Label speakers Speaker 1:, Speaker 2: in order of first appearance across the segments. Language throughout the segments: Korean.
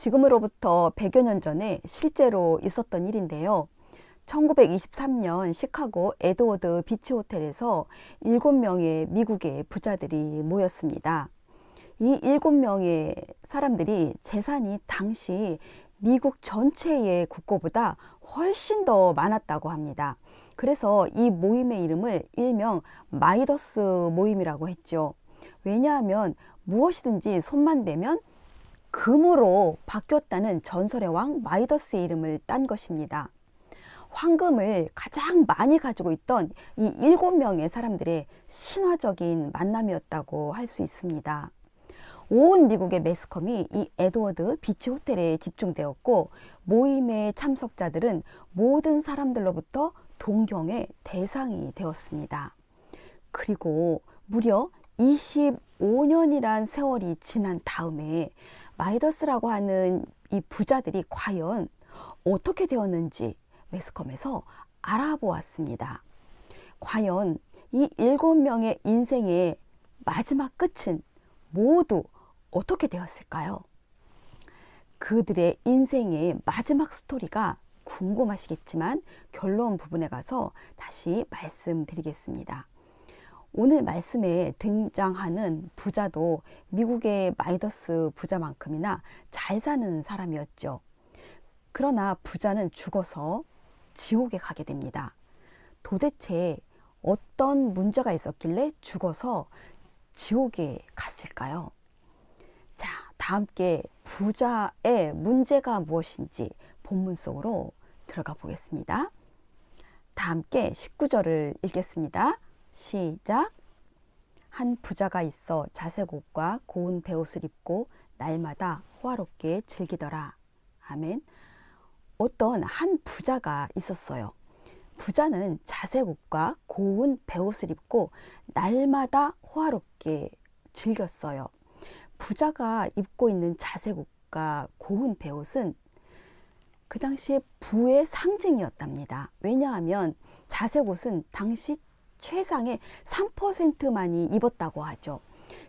Speaker 1: 지금으로부터 100여 년 전에 실제로 있었던 일인데요. 1923년 시카고 에드워드 비치 호텔에서 7명의 미국의 부자들이 모였습니다. 이 7명의 사람들이 재산이 당시 미국 전체의 국고보다 훨씬 더 많았다고 합니다. 그래서 이 모임의 이름을 일명 마이더스 모임이라고 했죠. 왜냐하면 무엇이든지 손만 대면 금으로 바뀌었다는 전설의 왕 마이더스의 이름을 딴 것입니다. 황금을 가장 많이 가지고 있던 이 7명의 사람들의 신화적인 만남이었다고 할 수 있습니다. 온 미국의 매스컴이 이 에드워드 비치 호텔에 집중되었고, 모임의 참석자들은 모든 사람들로부터 동경의 대상이 되었습니다. 그리고 무려 25년이란 세월이 지난 다음에 마이더스라고 하는 이 부자들이 과연 어떻게 되었는지 매스컴에서 알아보았습니다. 과연 이 7명의 인생의 마지막 끝은 모두 어떻게 되었을까요? 그들의 인생의 마지막 스토리가 궁금하시겠지만 결론 부분에 가서 다시 말씀드리겠습니다. 오늘 말씀에 등장하는 부자도 미국의 마이더스 부자만큼이나 잘 사는 사람이었죠. 그러나 부자는 죽어서 지옥에 가게 됩니다. 도대체 어떤 문제가 있었길래 죽어서 지옥에 갔을까요? 자, 다 함께 부자의 문제가 무엇인지 본문 속으로 들어가 보겠습니다. 다 함께 19절을 읽겠습니다. 시작. 한 부자가 있어 자색 옷과 고운 베옷을 입고 날마다 호화롭게 즐기더라. 아멘. 어떤 한 부자가 있었어요. 부자는 자색 옷과 고운 베옷을 입고 날마다 호화롭게 즐겼어요. 부자가 입고 있는 자색 옷과 고운 베옷은 그 당시에 부의 상징이었답니다. 왜냐하면 자색 옷은 당시 최상의 3%만이 입었다고 하죠.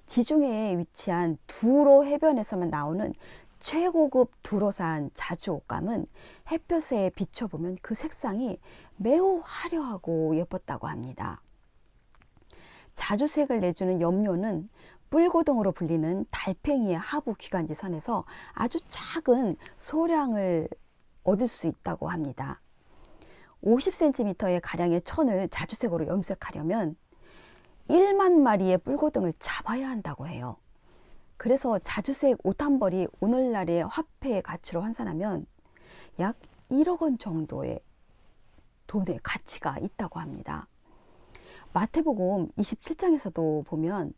Speaker 1: 지중해에 위치한 두로 해변에서만 나오는 최고급 두로산 자주 옷감은 햇볕에 비춰보면 그 색상이 매우 화려하고 예뻤다고 합니다. 자주색을 내주는 염료는 뿔고등으로 불리는 달팽이의 하부 기관지선에서 아주 작은 소량을 얻을 수 있다고 합니다. 50cm의 가량의 천을 자주색으로 염색하려면 1만 마리의 뿔고등을 잡아야 한다고 해요. 그래서 자주색 옷 한 벌이 오늘날의 화폐의 가치로 환산하면 약 1억 원 정도의 돈의 가치가 있다고 합니다. 마태복음 27장에서도 보면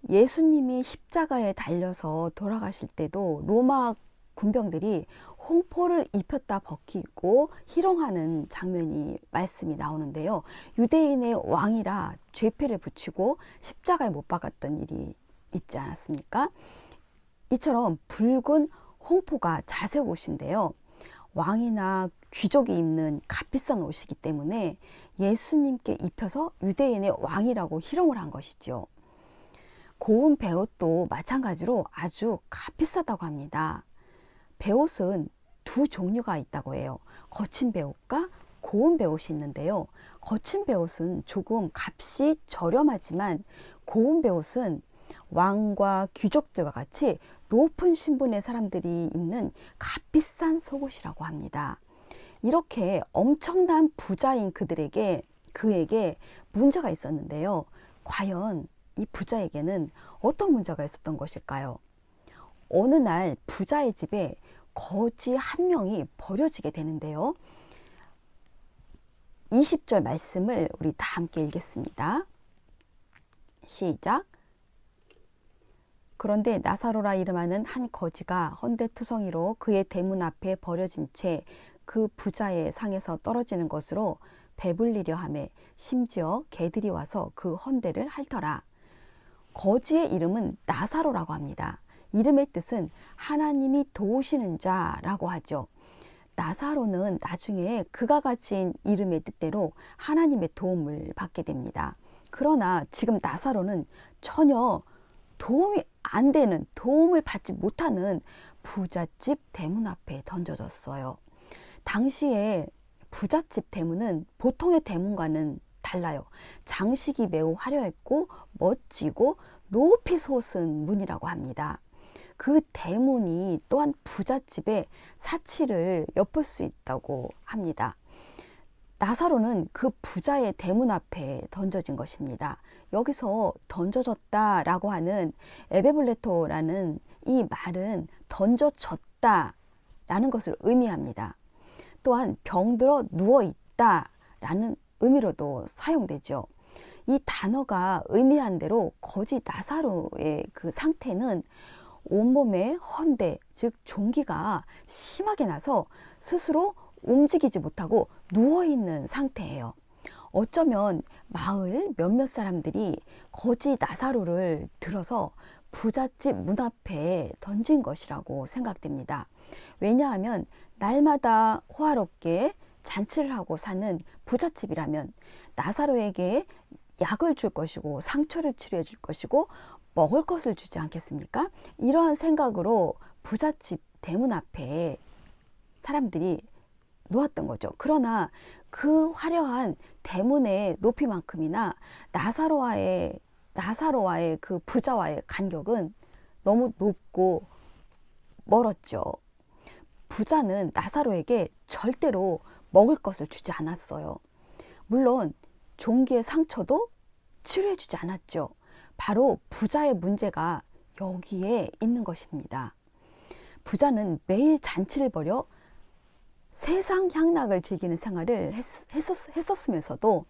Speaker 1: 예수님이 십자가에 달려서 돌아가실 때도 로마 군병들이 홍포를 입혔다 벗기고 희롱하는 장면이 말씀이 나오는데요. 유대인의 왕이라 죄패를 붙이고 십자가에 못 박았던 일이 있지 않았습니까? 이처럼 붉은 홍포가 자색 옷인데요. 왕이나 귀족이 입는 값비싼 옷이기 때문에 예수님께 입혀서 유대인의 왕이라고 희롱을 한 것이죠. 고운 베옷도 마찬가지로 아주 값비싸다고 합니다. 베옷은 두 종류가 있다고 해요. 거친 베옷과 고운 베옷이 있는데요. 거친 베옷은 조금 값이 저렴하지만 고운 베옷은 왕과 귀족들과 같이 높은 신분의 사람들이 입는 값비싼 속옷이라고 합니다. 이렇게 엄청난 부자인 그에게 문제가 있었는데요. 과연 이 부자에게는 어떤 문제가 있었던 것일까요? 어느 날 부자의 집에 거지 한 명이 버려지게 되는데요. 20절 말씀을 우리 다 함께 읽겠습니다. 시작. 그런데 나사로라 이름하는 한 거지가 헌데투성이로 그의 대문 앞에 버려진 채 그 부자의 상에서 떨어지는 것으로 배불리려 하매 심지어 개들이 와서 그 헌데를 핥더라. 거지의 이름은 나사로라고 합니다. 이름의 뜻은 하나님이 도우시는 자라고 하죠. 나사로는 나중에 그가 가진 이름의 뜻대로 하나님의 도움을 받게 됩니다. 그러나 지금 나사로는 전혀 도움이 안 되는, 도움을 받지 못하는 부잣집 대문 앞에 던져졌어요. 당시에 부잣집 대문은 보통의 대문과는 달라요. 장식이 매우 화려했고 멋지고 높이 솟은 문이라고 합니다. 그 대문이 또한 부잣집의 사치를 엿볼 수 있다고 합니다. 나사로는 그 부자의 대문 앞에 던져진 것입니다. 여기서 던져졌다라고 하는 에베블레토라는 이 말은 던져졌다라는 것을 의미합니다. 또한 병들어 누워있다라는 의미로도 사용되죠. 이 단어가 의미한 대로 거지 나사로의 그 상태는 온몸에 헌대, 즉 종기가 심하게 나서 스스로 움직이지 못하고 누워있는 상태예요. 어쩌면 마을 몇몇 사람들이 거지 나사로를 들어서 부잣집 문 앞에 던진 것이라고 생각됩니다. 왜냐하면 날마다 호화롭게 잔치를 하고 사는 부잣집이라면 나사로에게 약을 줄 것이고 상처를 치료해 줄 것이고 먹을 것을 주지 않겠습니까? 이러한 생각으로 부잣집 대문 앞에 사람들이 놓았던 거죠. 그러나 그 화려한 대문의 높이만큼이나 나사로와의 그 부자와의 간격은 너무 높고 멀었죠. 부자는 나사로에게 절대로 먹을 것을 주지 않았어요. 물론 종기의 상처도 치료해 주지 않았죠. 바로 부자의 문제가 여기에 있는 것입니다. 부자는 매일 잔치를 벌여 세상 향락을 즐기는 생활을 했었으면서도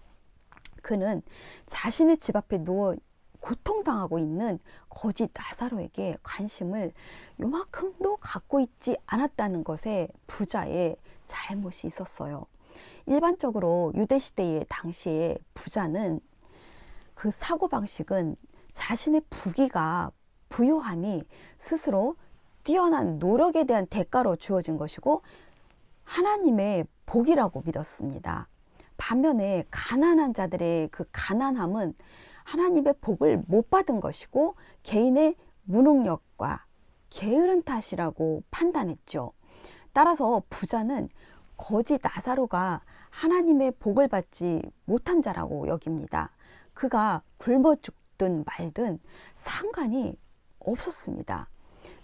Speaker 1: 그는 자신의 집 앞에 누워 고통당하고 있는 거지 나사로에게 관심을 요만큼도 갖고 있지 않았다는 것에 부자의 잘못이 있었어요. 일반적으로 유대시대의 당시에 부자는 그 사고방식은 자신의 부귀가 부요함이 스스로 뛰어난 노력에 대한 대가로 주어진 것이고 하나님의 복이라고 믿었습니다. 반면에 가난한 자들의 그 가난함은 하나님의 복을 못 받은 것이고 개인의 무능력과 게으른 탓이라고 판단했죠. 따라서 부자는 거지 나사로가 하나님의 복을 받지 못한 자라고 여깁니다. 그가 굶어 죽든 말든 상관이 없었습니다.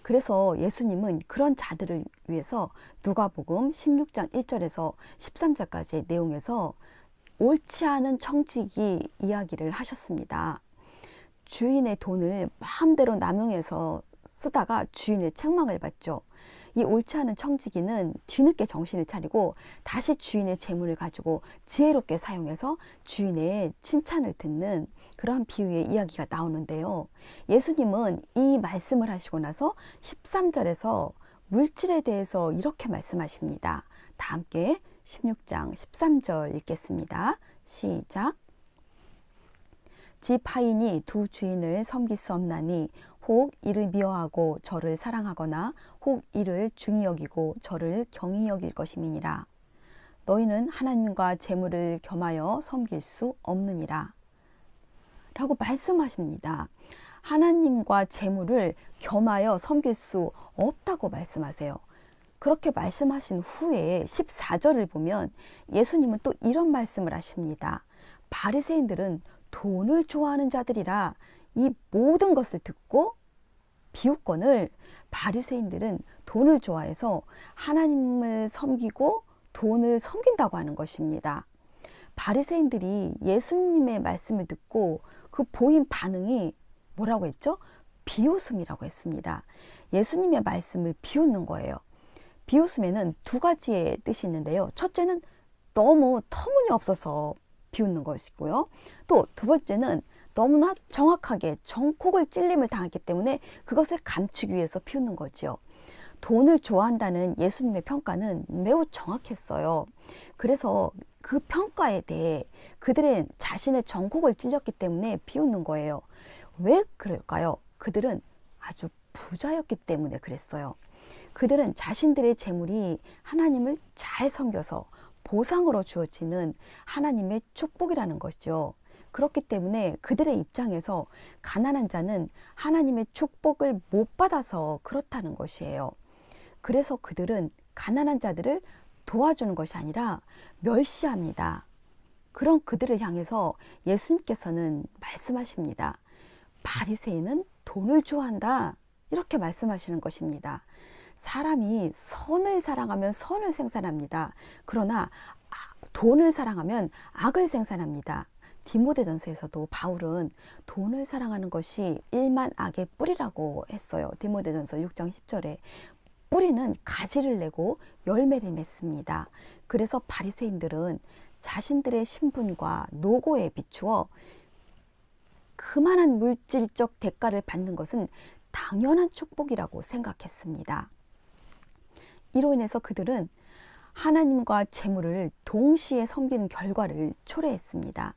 Speaker 1: 그래서 예수님은 그런 자들을 위해서 누가복음 16장 1절에서 13절까지의 내용에서 옳지 않은 청지기 이야기를 하셨습니다. 주인의 돈을 마음대로 남용해서 쓰다가 주인의 책망을 받죠. 이 옳지 않은 청지기는 뒤늦게 정신을 차리고 다시 주인의 재물을 가지고 지혜롭게 사용해서 주인의 칭찬을 듣는 그러한 비유의 이야기가 나오는데요. 예수님은 이 말씀을 하시고 나서 13절에서 물질에 대해서 이렇게 말씀하십니다. 다 함께 16장 13절 읽겠습니다. 시작. 집 하인이 두 주인을 섬길 수 없나니 혹 이를 미워하고 저를 사랑하거나 혹 이를 중히 여기고 저를 경히 여길 것임이니라. 너희는 하나님과 재물을 겸하여 섬길 수 없느니라. 라고 말씀하십니다. 하나님과 재물을 겸하여 섬길 수 없다고 말씀하세요. 그렇게 말씀하신 후에 14절을 보면 예수님은 또 이런 말씀을 하십니다. 바리새인들은 돈을 좋아하는 자들이라 이 모든 것을 듣고 비웃거늘 바리새인들은 돈을 좋아해서 하나님을 섬기고 돈을 섬긴다고 하는 것입니다. 바리새인들이 예수님의 말씀을 듣고 그 보인 반응이 뭐라고 했죠? 비웃음이라고 했습니다. 예수님의 말씀을 비웃는 거예요. 비웃음에는 두 가지의 뜻이 있는데요. 첫째는 너무 터무니없어서 비웃는 것이고요. 또 두 번째는 너무나 정확하게 정콕을 찔림을 당했기 때문에 그것을 감추기 위해서 비웃는 거지요. 돈을 좋아한다는 예수님의 평가는 매우 정확했어요. 그래서 그 평가에 대해 그들의 자신의 정콕을 찔렸기 때문에 비웃는 거예요. 왜 그럴까요? 그들은 아주 부자였기 때문에 그랬어요. 그들은 자신들의 재물이 하나님을 잘 섬겨서 보상으로 주어지는 하나님의 축복이라는 것이죠. 그렇기 때문에 그들의 입장에서 가난한 자는 하나님의 축복을 못 받아서 그렇다는 것이에요. 그래서 그들은 가난한 자들을 도와주는 것이 아니라 멸시합니다. 그런 그들을 향해서 예수님께서는 말씀하십니다. 바리새인은 돈을 좋아한다. 이렇게 말씀하시는 것입니다. 사람이 선을 사랑하면 선을 생산합니다. 그러나 돈을 사랑하면 악을 생산합니다. 디모데전서에서도 바울은 돈을 사랑하는 것이 일만 악의 뿌리라고 했어요. 디모데전서 6장 10절에 뿌리는 가지를 내고 열매를 맺습니다. 그래서 바리새인들은 자신들의 신분과 노고에 비추어 그만한 물질적 대가를 받는 것은 당연한 축복이라고 생각했습니다. 이로 인해서 그들은 하나님과 재물을 동시에 섬기는 결과를 초래했습니다.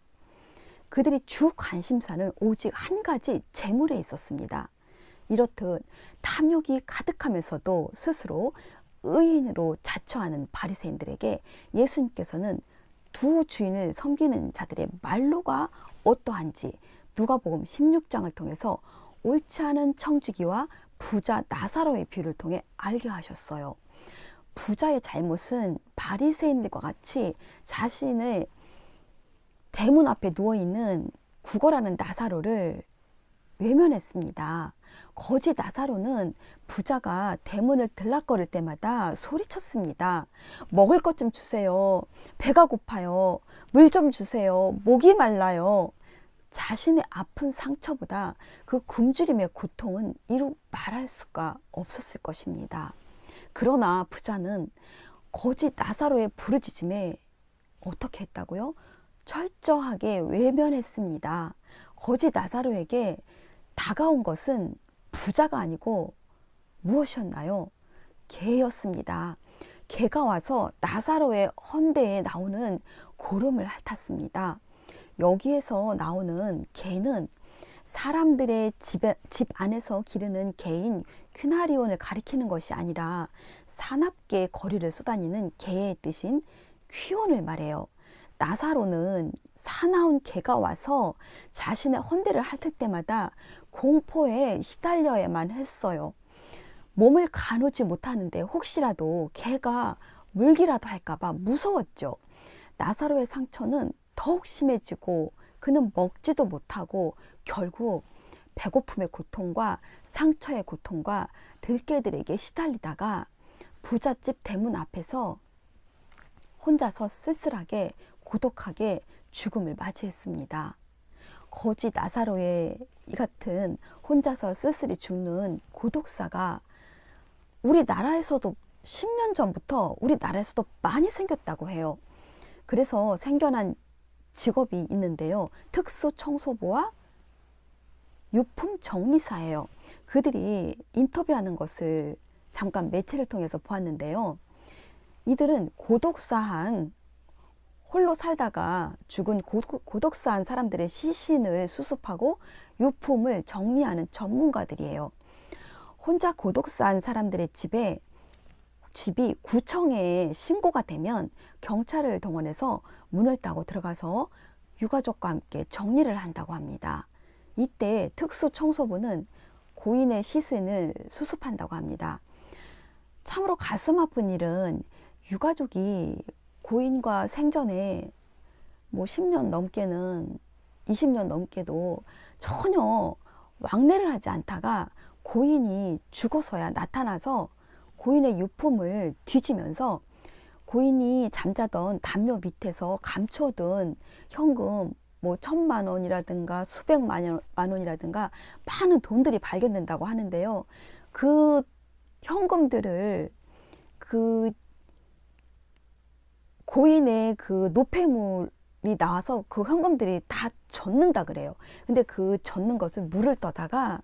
Speaker 1: 그들이 주 관심사는 오직 한 가지 재물에 있었습니다. 이렇듯 탐욕이 가득하면서도 스스로 의인으로 자처하는 바리새인들에게 예수님께서는 두 주인을 섬기는 자들의 말로가 어떠한지 누가복음 16장을 통해서 옳지 않은 청지기와 부자 나사로의 비유를 통해 알게 하셨어요. 부자의 잘못은 바리새인들과 같이 자신의 대문 앞에 누워있는 구걸하는 나사로를 외면했습니다. 거지 나사로는 부자가 대문을 들락거릴 때마다 소리쳤습니다. 먹을 것 좀 주세요. 배가 고파요. 물 좀 주세요. 목이 말라요. 자신의 아픈 상처보다 그 굶주림의 고통은 이루 말할 수가 없었을 것입니다. 그러나 부자는 거지 나사로의 부르짖음에 어떻게 했다고요? 철저하게 외면했습니다. 거지 나사로에게 다가온 것은 부자가 아니고 무엇이었나요? 개였습니다. 개가 와서 나사로의 헌대에 나오는 고름을 핥았습니다. 여기에서 나오는 개는 사람들의 집 안에서 기르는 개인 퀴나리온을 가리키는 것이 아니라 사납게 거리를 쏘다니는 개의 뜻인 퀴온을 말해요. 나사로는 사나운 개가 와서 자신의 헌대를 핥을 때마다 공포에 시달려야만 했어요. 몸을 가누지 못하는데 혹시라도 개가 물기라도 할까봐 무서웠죠. 나사로의 상처는 더욱 심해지고 그는 먹지도 못하고 결국 배고픔의 고통과 상처의 고통과 들개들에게 시달리다가 부잣집 대문 앞에서 혼자서 쓸쓸하게 고독하게 죽음을 맞이했습니다. 거지 나사로의 이 같은 혼자서 쓸쓸히 죽는 고독사가 우리나라에서도 10년 전부터 우리나라에서도 많이 생겼다고 해요. 그래서 생겨난 직업이 있는데요. 특수청소부와 유품 정리사예요. 그들이 인터뷰하는 것을 잠깐 매체를 통해서 보았는데요. 이들은 고독사한 홀로 살다가 죽은 고독사한 사람들의 시신을 수습하고 유품을 정리하는 전문가들이에요. 혼자 고독사한 사람들의 집이 구청에 신고가 되면 경찰을 동원해서 문을 따고 들어가서 유가족과 함께 정리를 한다고 합니다. 이때 특수청소부는 고인의 시신을 수습한다고 합니다. 참으로 가슴 아픈 일은 유가족이 고인과 생전에 10년 넘게는 20년 넘게도 전혀 왕래를 하지 않다가 고인이 죽어서야 나타나서 고인의 유품을 뒤지면서 고인이 잠자던 담요 밑에서 감춰둔 현금 1,000만 원이라든가 수백만 원이라든가 많은 돈들이 발견된다고 하는데요. 그 현금들을 그 고인의 그 노폐물이 나와서 그 현금들이 다 젖는다 그래요. 근데 그 젖는 것을 물을 떠다가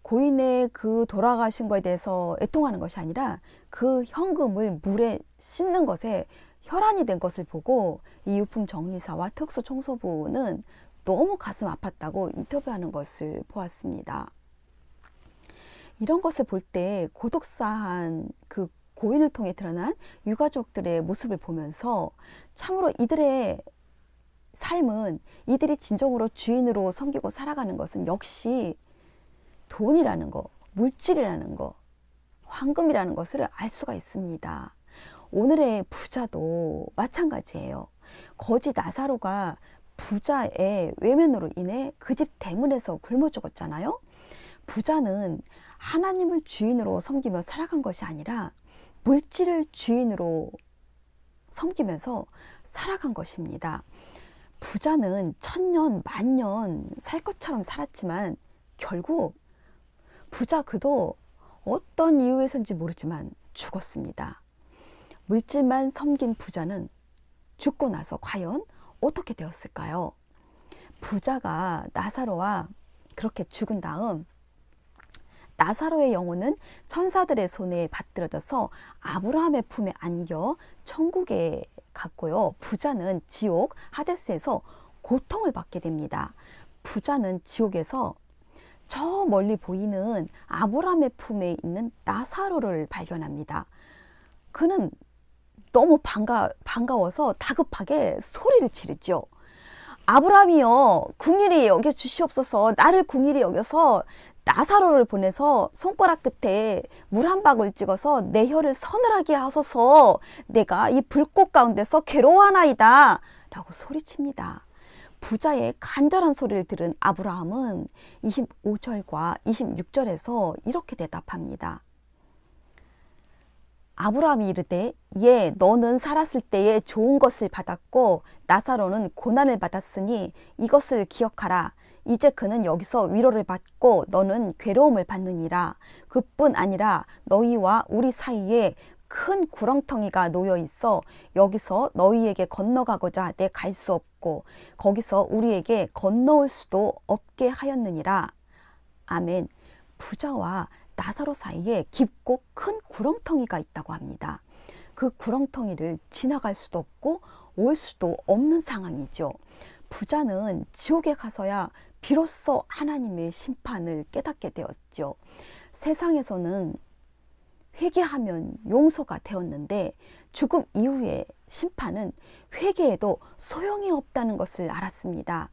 Speaker 1: 고인의 그 돌아가신 것에 대해서 애통하는 것이 아니라 그 현금을 물에 씻는 것에 혈안이 된 것을 보고 이 유품 정리사와 특수청소부는 너무 가슴 아팠다고 인터뷰하는 것을 보았습니다. 이런 것을 볼 때 고독사한 그 고인을 통해 드러난 유가족들의 모습을 보면서 참으로 이들의 삶은 이들이 진정으로 주인으로 섬기고 살아가는 것은 역시 돈이라는 거, 물질이라는 거, 황금이라는 것을 알 수가 있습니다. 오늘의 부자도 마찬가지예요. 거지 나사로가 부자의 외면으로 인해 그 집 대문에서 굶어 죽었잖아요. 부자는 하나님을 주인으로 섬기며 살아간 것이 아니라 물질을 주인으로 섬기면서 살아간 것입니다. 부자는 천년, 만년 살 것처럼 살았지만 결국 부자 그도 어떤 이유에서인지 모르지만 죽었습니다. 물질만 섬긴 부자는 죽고 나서 과연 어떻게 되었을까요? 부자가 나사로와 그렇게 죽은 다음 나사로의 영혼은 천사들의 손에 받들어져서 아브라함의 품에 안겨 천국에 갔고요. 부자는 지옥 하데스에서 고통을 받게 됩니다. 부자는 지옥에서 저 멀리 보이는 아브라함의 품에 있는 나사로를 발견합니다. 그는 너무 반가워서 다급하게 소리를 지르죠. 아브라함이여, 궁일이 여겨 주시옵소서. 나를 궁일이 여겨서 나사로를 보내서 손가락 끝에 물 한 방울 찍어서 내 혀를 서늘하게 하소서. 내가 이 불꽃 가운데서 괴로워하나이다 라고 소리칩니다. 부자의 간절한 소리를 들은 아브라함은 25절과 26절에서 이렇게 대답합니다. 아브라함이 이르되 예, 너는 살았을 때에 좋은 것을 받았고 나사로는 고난을 받았으니 이것을 기억하라. 이제 그는 여기서 위로를 받고 너는 괴로움을 받느니라. 그뿐 아니라 너희와 우리 사이에 큰 구렁텅이가 놓여 있어 여기서 너희에게 건너가고자 내 갈 수 없고 거기서 우리에게 건너올 수도 없게 하였느니라. 아멘. 부자와 나사로 사이에 깊고 큰 구렁텅이가 있다고 합니다. 그 구렁텅이를 지나갈 수도 없고 올 수도 없는 상황이죠. 부자는 지옥에 가서야 비로소 하나님의 심판을 깨닫게 되었죠. 세상에서는 회개하면 용서가 되었는데 죽음 이후의 심판은 회개해도 소용이 없다는 것을 알았습니다.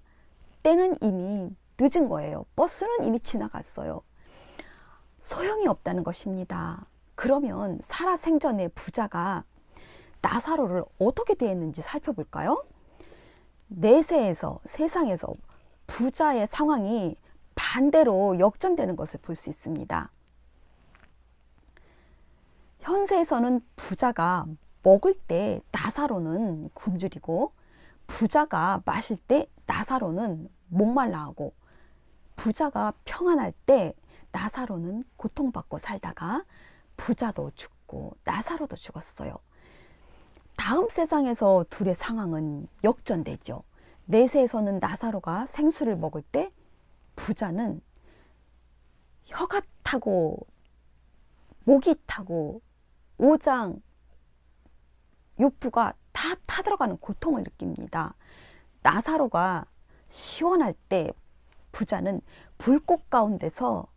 Speaker 1: 때는 이미 늦은 거예요. 버스는 이미 지나갔어요. 소용이 없다는 것입니다. 그러면 살아생전의 부자가 나사로를 어떻게 대했는지 살펴볼까요? 내세에서 세상에서 부자의 상황이 반대로 역전되는 것을 볼 수 있습니다. 현세에서는 부자가 먹을 때 나사로는 굶주리고 부자가 마실 때 나사로는 목말라하고 부자가 평안할 때 나사로는 고통받고 살다가 부자도 죽고 나사로도 죽었어요. 다음 세상에서 둘의 상황은 역전되죠. 내세에서는 나사로가 생수를 먹을 때 부자는 혀가 타고 목이 타고 오장 육부가 다 타들어가는 고통을 느낍니다. 나사로가 시원할 때 부자는 불꽃 가운데서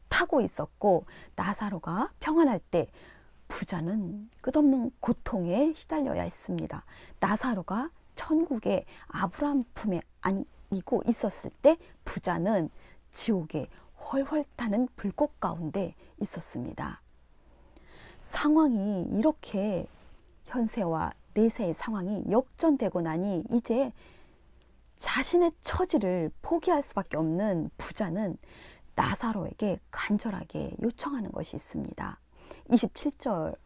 Speaker 1: 타고 있었고 나사로가 평안할 때 부자는 끝없는 고통에 시달려야 했습니다. 나사로가 천국의 아브라함 품에 안기고 있었을 때 부자는 지옥에 훨훨 타는 불꽃 가운데 있었습니다. 상황이 이렇게 현세와 내세의 상황이 역전되고 나니 이제 자신의 처지를 포기할 수밖에 없는 부자는 나사로에게 간절하게 요청하는 것이 있습니다. 27절에서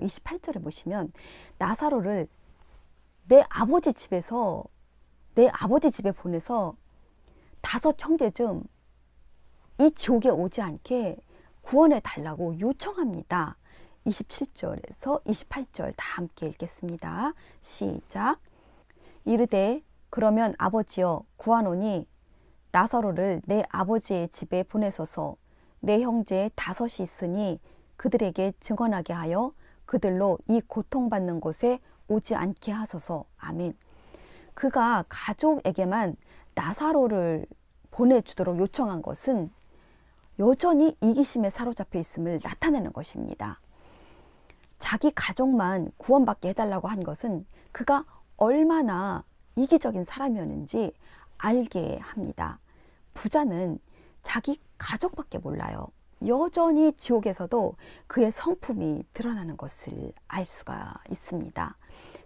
Speaker 1: 28절을 보시면 나사로를 내 아버지 집에 보내서 5 형제 중 이 지옥에 오지 않게 구원해 달라고 요청합니다. 27절에서 28절 다 함께 읽겠습니다. 시작. 이르되 그러면 아버지여 구하노니 나사로를 내 아버지의 집에 보내소서. 내 형제 5이 있으니 그들에게 증언하게 하여 그들로 이 고통받는 곳에 오지 않게 하소서. 아멘. 그가 가족에게만 나사로를 보내주도록 요청한 것은 여전히 이기심에 사로잡혀 있음을 나타내는 것입니다. 자기 가족만 구원받게 해달라고 한 것은 그가 얼마나 이기적인 사람이었는지 알게 합니다. 부자는 자기 가족밖에 몰라요. 여전히 지옥에서도 그의 성품이 드러나는 것을 알 수가 있습니다.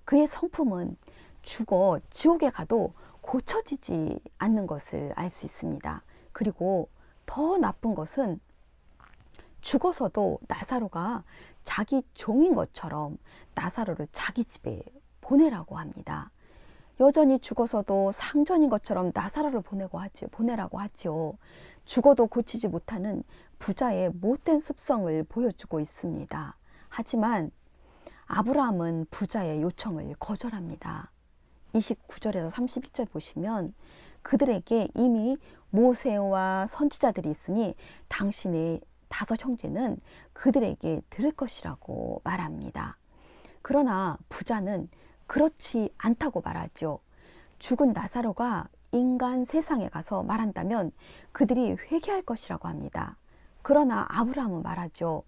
Speaker 1: 그의 성품은 죽어 지옥에 가도 고쳐지지 않는 것을 알 수 있습니다. 그리고 더 나쁜 것은 죽어서도 나사로가 자기 종인 것처럼 나사로를 자기 집에 보내라고 합니다. 여전히 죽어서도 상전인 것처럼 나사로를 보내라고 하지요. 죽어도 고치지 못하는 부자의 못된 습성을 보여주고 있습니다. 하지만 아브라함은 부자의 요청을 거절합니다. 29절에서 31절 보시면 그들에게 이미 모세와 선지자들이 있으니 당신의 5 형제는 그들에게 들을 것이라고 말합니다. 그러나 부자는 그렇지 않다고 말하죠. 죽은 나사로가 인간 세상에 가서 말한다면 그들이 회개할 것이라고 합니다. 그러나 아브라함은 말하죠.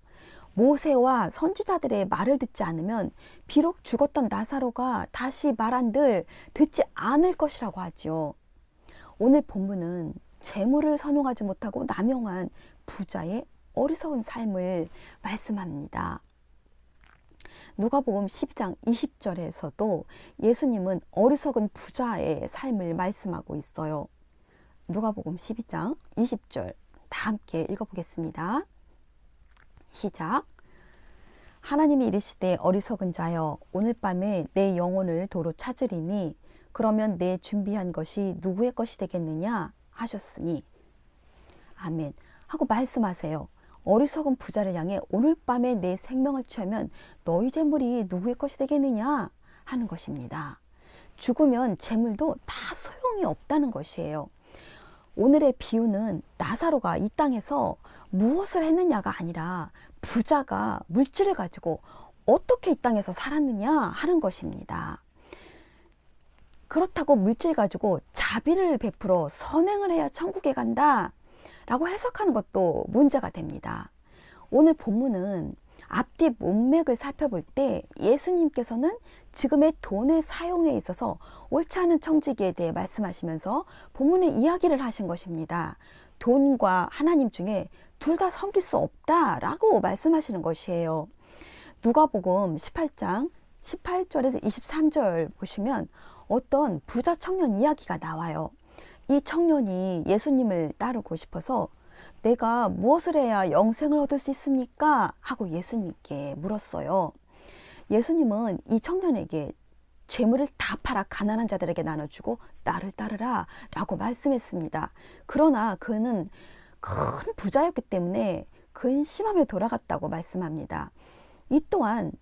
Speaker 1: 모세와 선지자들의 말을 듣지 않으면 비록 죽었던 나사로가 다시 말한들 듣지 않을 것이라고 하지요. 오늘 본문은 재물을 선용하지 못하고 남용한 부자의 어리석은 삶을 말씀합니다. 누가복음 12장 20절에서도 예수님은 어리석은 부자의 삶을 말씀하고 있어요. 누가복음 12장 20절 다 함께 읽어보겠습니다. 시작. 하나님이 이르시되 어리석은 자여 오늘 밤에 내 영혼을 도로 찾으리니 그러면 내 준비한 것이 누구의 것이 되겠느냐 하셨으니 아멘 하고 말씀하세요. 어리석은 부자를 향해 오늘 밤에 내 생명을 취하면 너희 재물이 누구의 것이 되겠느냐 하는 것입니다. 죽으면 재물도 다 소용이 없다는 것이에요. 오늘의 비유는 나사로가 이 땅에서 무엇을 했느냐가 아니라 부자가 물질을 가지고 어떻게 이 땅에서 살았느냐 하는 것입니다. 그렇다고 물질 가지고 자비를 베풀어 선행을 해야 천국에 간다 라고 해석하는 것도 문제가 됩니다. 오늘 본문은 앞뒤 문맥을 살펴볼 때 예수님께서는 지금의 돈의 사용에 있어서 옳지 않은 청지기에 대해 말씀하시면서 본문의 이야기를 하신 것입니다. 돈과 하나님 중에 둘 다 섬길 수 없다라고 말씀하시는 것이에요. 누가복음 18장 18절에서 23절 보시면 어떤 부자 청년 이야기가 나와요. 이 청년이 예수님을 따르고 싶어서 내가 무엇을 해야 영생을 얻을 수 있습니까? 하고 예수님께 물었어요. 예수님은 이 청년에게 재물을 다 팔아 가난한 자들에게 나눠주고 나를 따르라 라고 말씀했습니다. 그러나 그는 큰 부자였기 때문에 근심하며 돌아갔다고 말씀합니다. 이 또한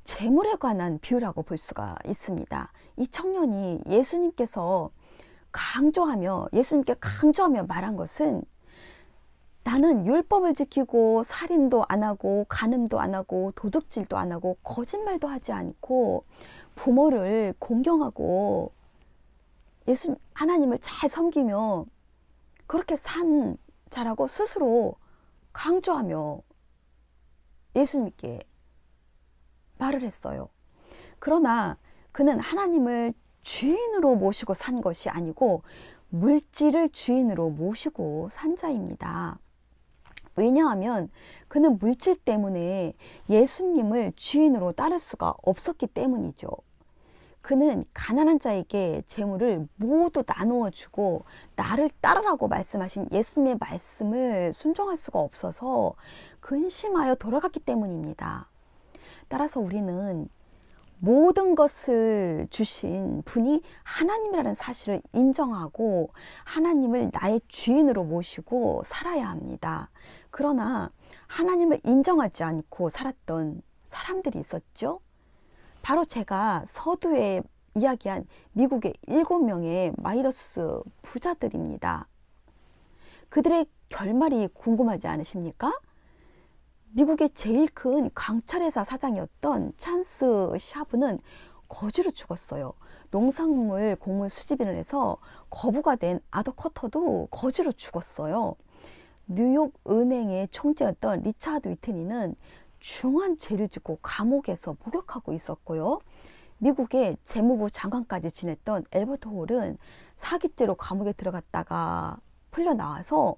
Speaker 1: 재물에 관한 비유라고 볼 수가 있습니다. 이 청년이 예수님께 강조하며 말한 것은 나는 율법을 지키고 살인도 안 하고 간음도 안 하고 도둑질도 안 하고 거짓말도 하지 않고 부모를 공경하고 하나님을 잘 섬기며 그렇게 산 자라고 스스로 강조하며 예수님께 말을 했어요. 그러나 그는 하나님을 주인으로 모시고 산 것이 아니고 물질을 주인으로 모시고 산 자입니다. 왜냐하면 그는 물질 때문에 예수님을 주인으로 따를 수가 없었기 때문이죠. 그는 가난한 자에게 재물을 모두 나누어 주고 나를 따르라고 말씀하신 예수님의 말씀을 순종할 수가 없어서 근심하여 돌아갔기 때문입니다. 따라서 우리는 모든 것을 주신 분이 하나님이라는 사실을 인정하고 하나님을 나의 주인으로 모시고 살아야 합니다. 그러나 하나님을 인정하지 않고 살았던 사람들이 있었죠. 바로 제가 서두에 이야기한 미국의 7명의 마이더스 부자들입니다. 그들의 결말이 궁금하지 않으십니까? 미국의 제일 큰 광철회사 사장이었던 찬스 샤브는 거지로 죽었어요. 농산물 곡물 수집인을 해서 거부가 된 아더 커터도 거지로 죽었어요. 뉴욕 은행의 총재였던 리차드 위트니는 중한 죄를 짓고 감옥에서 목욕하고 있었고요. 미국의 재무부 장관까지 지냈던 엘버트 홀은 사기죄로 감옥에 들어갔다가 풀려나와서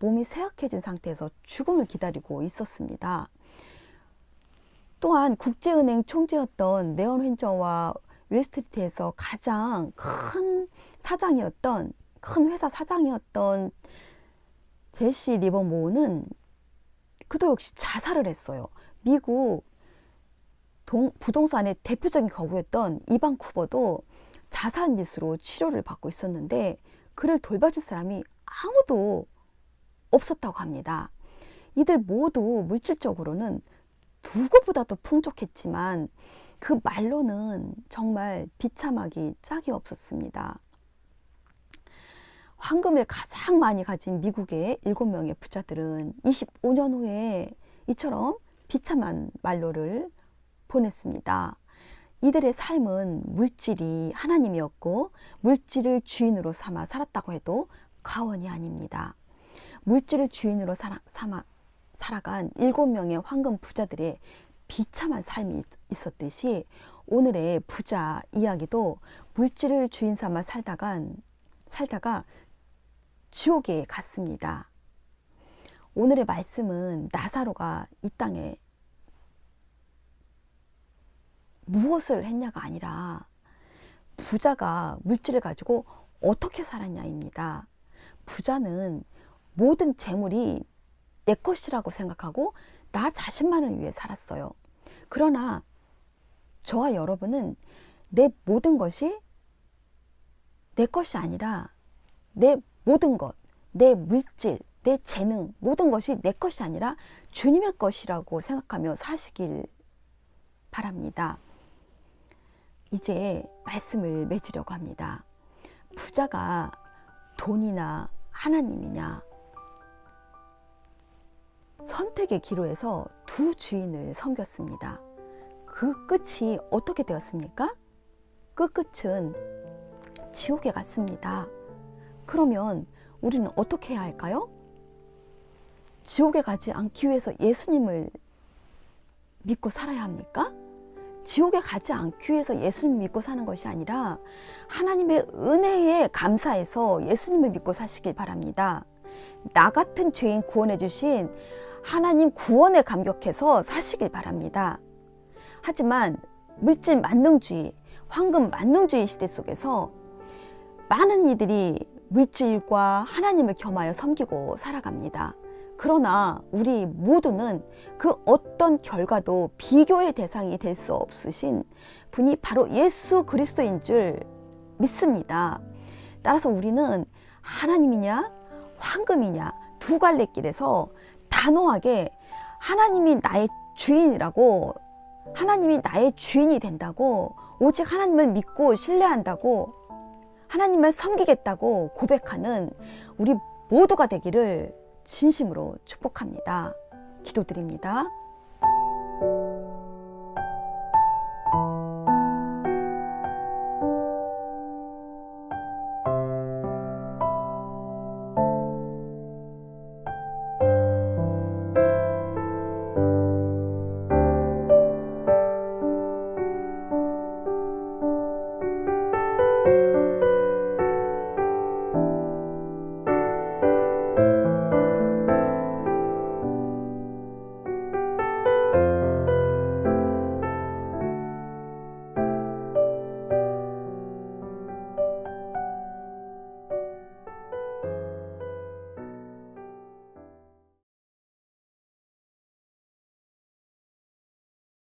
Speaker 1: 몸이 쇠약해진 상태에서 죽음을 기다리고 있었습니다. 또한 국제은행 총재였던 네온 윈저와 윌스트리트에서 가장 큰 회사 사장이었던 제시 리버모어는 그도 역시 자살을 했어요. 미국 부동산의 대표적인 거구였던 이반 쿠버도 자살 미수로 치료를 받고 있었는데 그를 돌봐줄 사람이 아무도 없었다고 합니다. 이들 모두 물질적으로는 누구보다도 풍족했지만 그 말로는 정말 비참하기 짝이 없었습니다. 황금을 가장 많이 가진 미국의 7명의 부자들은 25년 후에 이처럼 비참한 말로를 보냈습니다. 이들의 삶은 물질이 하나님이었고 물질을 주인으로 삼아 살았다고 해도 과언이 아닙니다. 물질을 주인으로 살아간 7명의 황금 부자들의 비참한 삶이 있었듯이 오늘의 부자 이야기도 물질을 주인 삼아 살다가 지옥에 갔습니다. 오늘의 말씀은 나사로가 이 땅에 무엇을 했냐가 아니라 부자가 물질을 가지고 어떻게 살았냐입니다. 부자는 모든 재물이 내 것이라고 생각하고 나 자신만을 위해 살았어요. 그러나 저와 여러분은 내 모든 것이 내 것이 아니라 내 모든 것, 내 물질, 내 재능, 모든 것이 내 것이 아니라 주님의 것이라고 생각하며 사시길 바랍니다. 이제 말씀을 맺으려고 합니다. 부자가 돈이나 하나님이냐, 선택의 기로에서 두 주인을 섬겼습니다. 그 끝이 어떻게 되었습니까? 그 끝은 지옥에 갔습니다. 그러면 우리는 어떻게 해야 할까요? 지옥에 가지 않기 위해서 예수님을 믿고 살아야 합니까? 지옥에 가지 않기 위해서 예수님을 믿고 사는 것이 아니라 하나님의 은혜에 감사해서 예수님을 믿고 사시길 바랍니다. 나 같은 죄인 구원해 주신 하나님 구원에 감격해서 사시길 바랍니다. 하지만 물질 만능주의, 황금 만능주의 시대 속에서 많은 이들이 물질과 하나님을 겸하여 섬기고 살아갑니다. 그러나 우리 모두는 그 어떤 결과도 비교의 대상이 될 수 없으신 분이 바로 예수 그리스도인 줄 믿습니다. 따라서 우리는 하나님이냐 황금이냐 두 갈래 길에서 단호하게 하나님이 나의 주인이라고, 하나님이 나의 주인이 된다고, 오직 하나님을 믿고 신뢰한다고, 하나님만 섬기겠다고 고백하는 우리 모두가 되기를 진심으로 축복합니다. 기도드립니다.